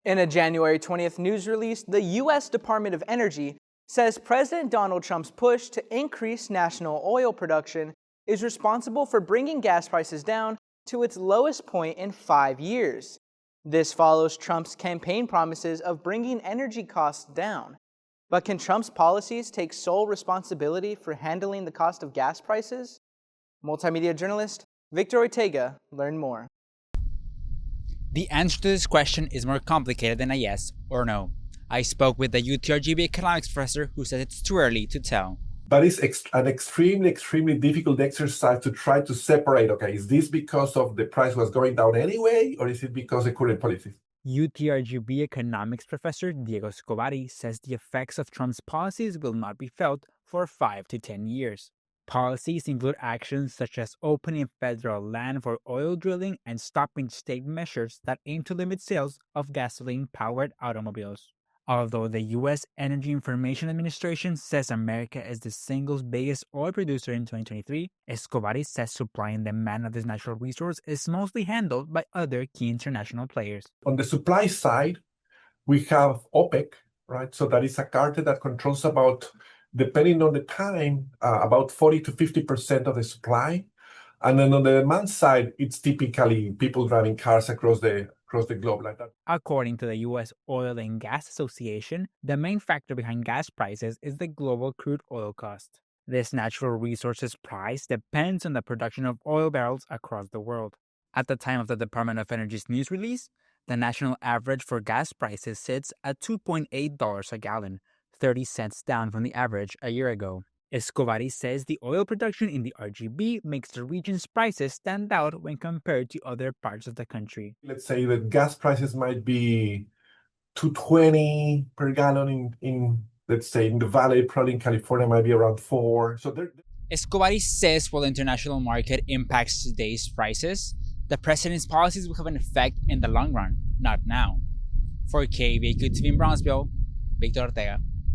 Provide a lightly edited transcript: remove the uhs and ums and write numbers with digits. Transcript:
In a January 20th news release, the U.S. Department of Energy says President Donald Trump's push to increase national oil production is responsible for bringing gas prices down to its lowest point in 5 years. This follows Trump's campaign promises of bringing energy costs down. But can Trump's policies take sole responsibility for handling the cost of gas prices? Multimedia journalist Victor Ortega learned more. The answer to this question is more complicated than a yes or no. I spoke with the UTRGV economics professor who says it's too early to tell. But it's an extremely difficult exercise to try to separate, okay, is this because of the price was going down anyway, or is it because of current policies? UTRGV economics professor Diego Scobari says the effects of Trump's policies will not be felt for 5 to 10 years. Policies include actions such as opening federal land for oil drilling and stopping state measures that aim to limit sales of gasoline-powered automobiles. Although the U.S. Energy Information Administration says America is the single biggest oil producer in 2023, Escobar says supply and demand of this natural resource is mostly handled by other key international players. On the supply side, we have OPEC, right? So that is a cartel that controls about, depending on the time, about 40 to 50% of the supply. And then on the demand side, it's typically people driving cars across the globe like that. According to the U.S. Oil and Gas Association, the main factor behind gas prices is the global crude oil cost. This natural resources price depends on the production of oil barrels across the world. At the time of the Department of Energy's news release, the national average for gas prices sits at $2.8 a gallon, 30 cents down from the average a year ago. Escobar says the oil production in the RGV makes the region's prices stand out when compared to other parts of the country. Let's say that gas prices might be $2.20 per gallon in let's say in the valley, probably in California might be around $4. So Escobar says while the international market impacts today's prices, the president's policies will have an effect in the long run, not now. For KVQ TV in Brownsville, Victor Ortega.